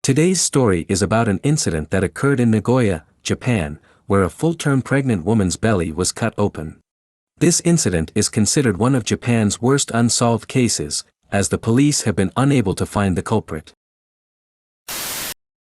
Today's story is about an incident that occurred in Nagoya, Japan, where a full-term pregnant woman's belly was cut open. This incident is considered one of Japan's worst unsolved cases, as the police have been unable to find the culprit.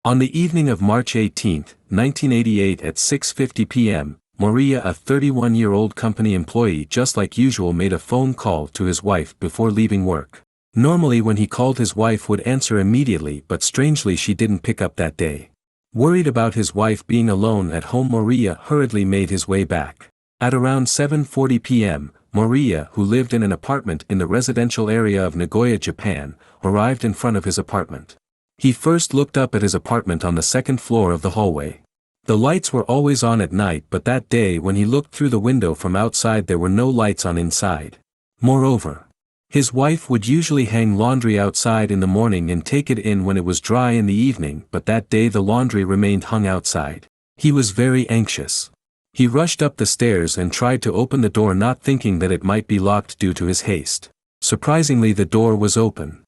On the evening of March 18, 1988 at 6:50 p.m., Moriya, a 31-year-old company employee, just like usual made a phone call to his wife before leaving work. Normally when he called, his wife would answer immediately, but strangely she didn't pick up that day. Worried about his wife being alone at home, Moriya hurriedly made his way back. At around 7:40 p.m., Moriya, who lived in an apartment in the residential area of Nagoya, Japan, arrived in front of his apartment. He first looked up at his apartment on the second floor of the hallway. The lights were always on at night, but that day when he looked through the window from outside there were no lights on inside. Moreover, his wife would usually hang laundry outside in the morning and take it in when it was dry in the evening, but that day the laundry remained hung outside. He was very anxious. He rushed up the stairs and tried to open the door, not thinking that it might be locked due to his haste. Surprisingly, the door was open.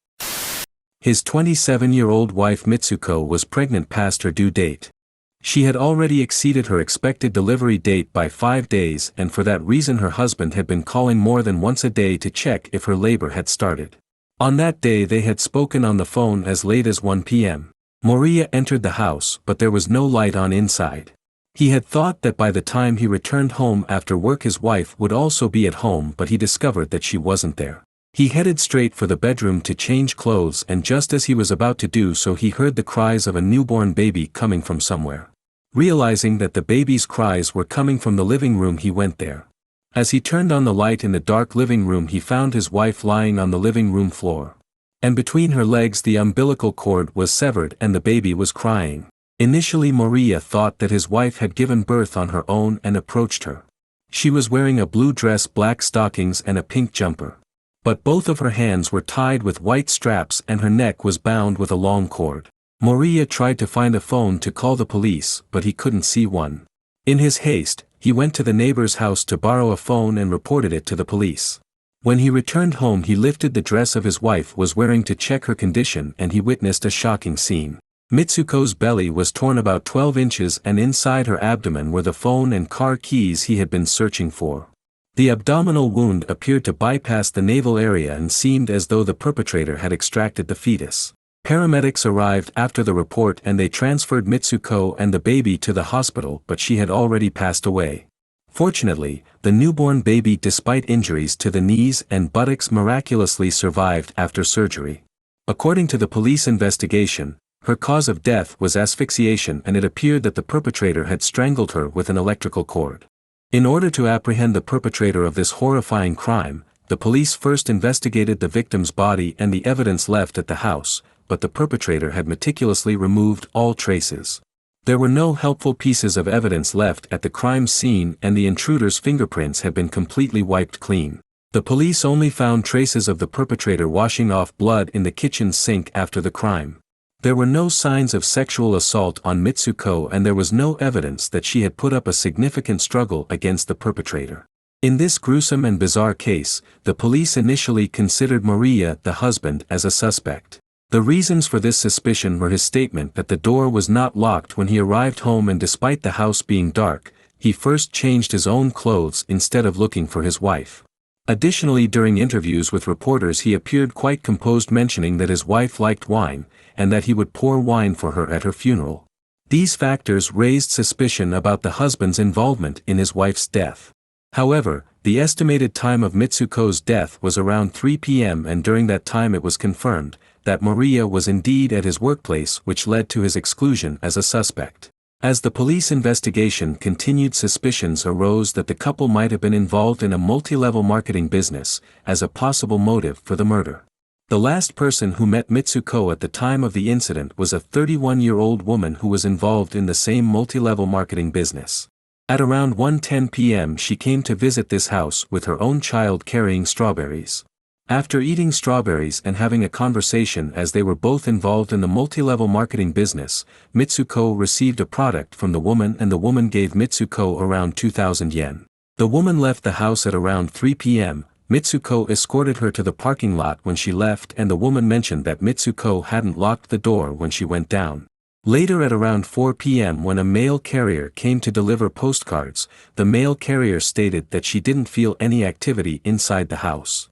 His 27-year-old wife Mitsuko was pregnant past her due date. She had already exceeded her expected delivery date by 5 days, and for that reason her husband had been calling more than once a day to check if her labor had started. On that day they had spoken on the phone as late as 1 p.m. Moriya entered the house, but there was no light on inside. He had thought that by the time he returned home after work his wife would also be at home, but he discovered that she wasn't there. He headed straight for the bedroom to change clothes, and just as he was about to do so he heard the cries of a newborn baby coming from somewhere. Realizing that the baby's cries were coming from the living room, he went there. As he turned on the light in the dark living room, he found his wife lying on the living room floor. And between her legs the umbilical cord was severed and the baby was crying. Initially Moriya thought that his wife had given birth on her own and approached her. She was wearing a blue dress, black stockings and a pink jumper. But both of her hands were tied with white straps and her neck was bound with a long cord. Moriya tried to find a phone to call the police, but he couldn't see one. In his haste, he went to the neighbor's house to borrow a phone and reported it to the police. When he returned home he lifted the dress of his wife was wearing to check her condition, and he witnessed a shocking scene. Mitsuko's belly was torn about 12 inches and inside her abdomen were the phone and car keys he had been searching for. The abdominal wound appeared to bypass the navel area and seemed as though the perpetrator had extracted the fetus. Paramedics arrived after the report and they transferred Mitsuko and the baby to the hospital, but she had already passed away. Fortunately, the newborn baby, despite injuries to the knees and buttocks, miraculously survived after surgery. According to the police investigation, her cause of death was asphyxiation, and it appeared that the perpetrator had strangled her with an electrical cord. In order to apprehend the perpetrator of this horrifying crime, the police first investigated the victim's body and the evidence left at the house, but the perpetrator had meticulously removed all traces. There were no helpful pieces of evidence left at the crime scene and the intruder's fingerprints had been completely wiped clean. The police only found traces of the perpetrator washing off blood in the kitchen sink after the crime. There were no signs of sexual assault on Mitsuko and there was no evidence that she had put up a significant struggle against the perpetrator. In this gruesome and bizarre case, the police initially considered Moriya, the husband, as a suspect. The reasons for this suspicion were his statement that the door was not locked when he arrived home, and despite the house being dark, he first changed his own clothes instead of looking for his wife. Additionally, during interviews with reporters he appeared quite composed, mentioning that his wife liked wine, and that he would pour wine for her at her funeral. These factors raised suspicion about the husband's involvement in his wife's death. However, the estimated time of Mitsuko's death was around 3 p.m. and during that time it was confirmed that Moriya was indeed at his workplace, which led to his exclusion as a suspect. As the police investigation continued, suspicions arose that the couple might have been involved in a multi-level marketing business as a possible motive for the murder. The last person who met Mitsuko at the time of the incident was a 31-year-old woman who was involved in the same multi-level marketing business. At around 1:10 p.m. she came to visit this house with her own child carrying strawberries. After eating strawberries and having a conversation as they were both involved in the multi-level marketing business, Mitsuko received a product from the woman and the woman gave Mitsuko around 2,000 yen. The woman left the house at around 3 p.m., Mitsuko escorted her to the parking lot when she left, and the woman mentioned that Mitsuko hadn't locked the door when she went down. Later at around 4 p.m. when a mail carrier came to deliver postcards, the mail carrier stated that she didn't feel any activity inside the house.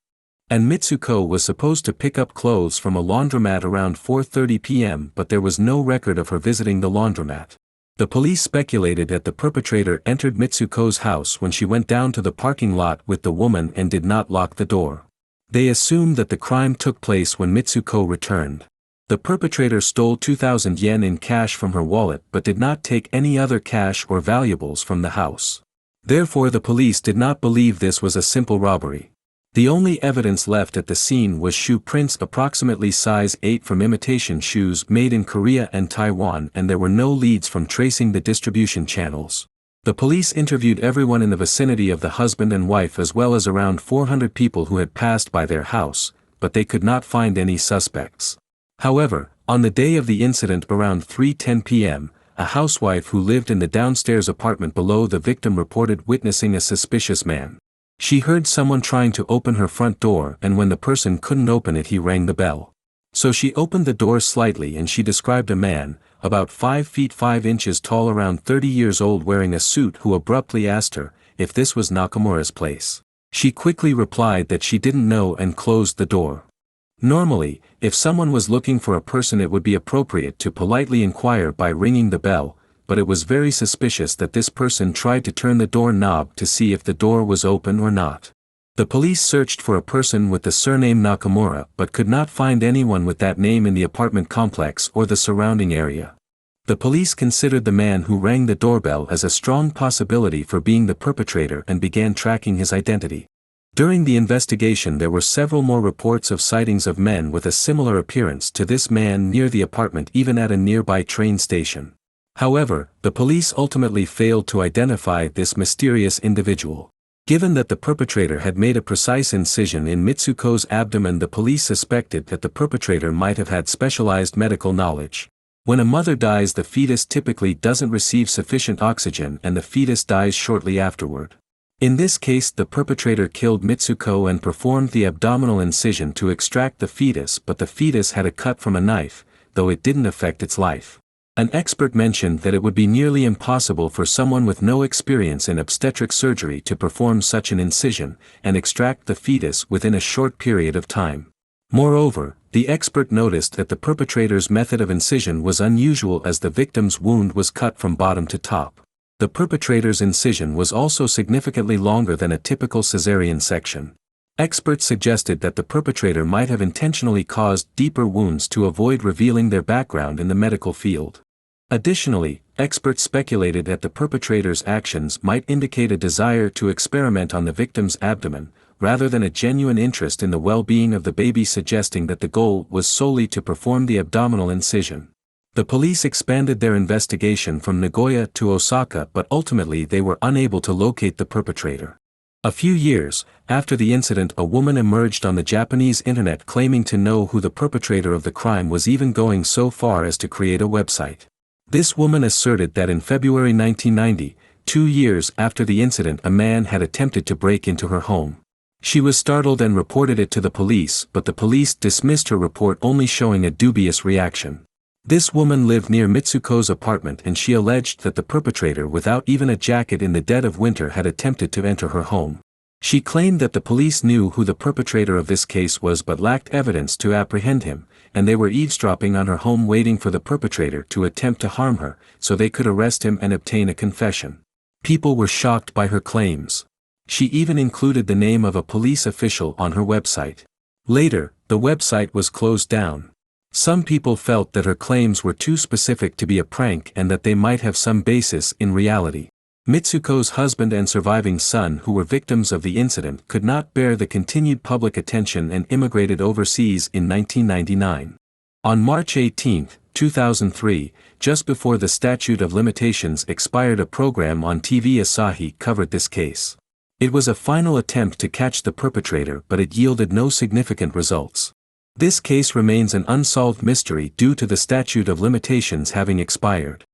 And Mitsuko was supposed to pick up clothes from a laundromat around 4:30 p.m. but there was no record of her visiting the laundromat. The police speculated that the perpetrator entered Mitsuko's house when she went down to the parking lot with the woman and did not lock the door. They assumed that the crime took place when Mitsuko returned. The perpetrator stole 2,000 yen in cash from her wallet but did not take any other cash or valuables from the house. Therefore the police did not believe this was a simple robbery. The only evidence left at the scene was shoe prints approximately size 8 from imitation shoes made in Korea and Taiwan, and there were no leads from tracing the distribution channels. The police interviewed everyone in the vicinity of the husband and wife as well as around 400 people who had passed by their house, but they could not find any suspects. However, on the day of the incident around 3:10 p.m., a housewife who lived in the downstairs apartment below the victim reported witnessing a suspicious man. She heard someone trying to open her front door, and when the person couldn't open it he rang the bell. So she opened the door slightly and she described a man, about 5 feet 5 inches tall, around 30 years old, wearing a suit, who abruptly asked her if this was Nakamura's place. She quickly replied that she didn't know and closed the door. Normally, if someone was looking for a person it would be appropriate to politely inquire by ringing the bell, but it was very suspicious that this person tried to turn the door knob to see if the door was open or not. The police searched for a person with the surname Nakamura but could not find anyone with that name in the apartment complex or the surrounding area. The police considered the man who rang the doorbell as a strong possibility for being the perpetrator and began tracking his identity. During the investigation there were several more reports of sightings of men with a similar appearance to this man near the apartment, even at a nearby train station. However, the police ultimately failed to identify this mysterious individual. Given that the perpetrator had made a precise incision in Mitsuko's abdomen, the police suspected that the perpetrator might have had specialized medical knowledge. When a mother dies, the fetus typically doesn't receive sufficient oxygen and the fetus dies shortly afterward. In this case, the perpetrator killed Mitsuko and performed the abdominal incision to extract the fetus, but the fetus had a cut from a knife, though it didn't affect its life. An expert mentioned that it would be nearly impossible for someone with no experience in obstetric surgery to perform such an incision and extract the fetus within a short period of time. Moreover, the expert noticed that the perpetrator's method of incision was unusual, as the victim's wound was cut from bottom to top. The perpetrator's incision was also significantly longer than a typical caesarean section. Experts suggested that the perpetrator might have intentionally caused deeper wounds to avoid revealing their background in the medical field. Additionally, experts speculated that the perpetrator's actions might indicate a desire to experiment on the victim's abdomen, rather than a genuine interest in the well-being of the baby, suggesting that the goal was solely to perform the abdominal incision. The police expanded their investigation from Nagoya to Osaka, but ultimately they were unable to locate the perpetrator. A few years after the incident, a woman emerged on the Japanese internet claiming to know who the perpetrator of the crime was, even going so far as to create a website. This woman asserted that in February 1990, 2 years after the incident, a man had attempted to break into her home. She was startled and reported it to the police, but the police dismissed her report, only showing a dubious reaction. This woman lived near Mitsuko's apartment and she alleged that the perpetrator, without even a jacket in the dead of winter, had attempted to enter her home. She claimed that the police knew who the perpetrator of this case was but lacked evidence to apprehend him, and they were eavesdropping on her home waiting for the perpetrator to attempt to harm her, so they could arrest him and obtain a confession. People were shocked by her claims. She even included the name of a police official on her website. Later, the website was closed down. Some people felt that her claims were too specific to be a prank and that they might have some basis in reality. Mitsuko's husband and surviving son, who were victims of the incident, could not bear the continued public attention and immigrated overseas in 1999. On March 18, 2003, just before the statute of limitations expired, a program on TV Asahi covered this case. It was a final attempt to catch the perpetrator, but it yielded no significant results. This case remains an unsolved mystery due to the statute of limitations having expired.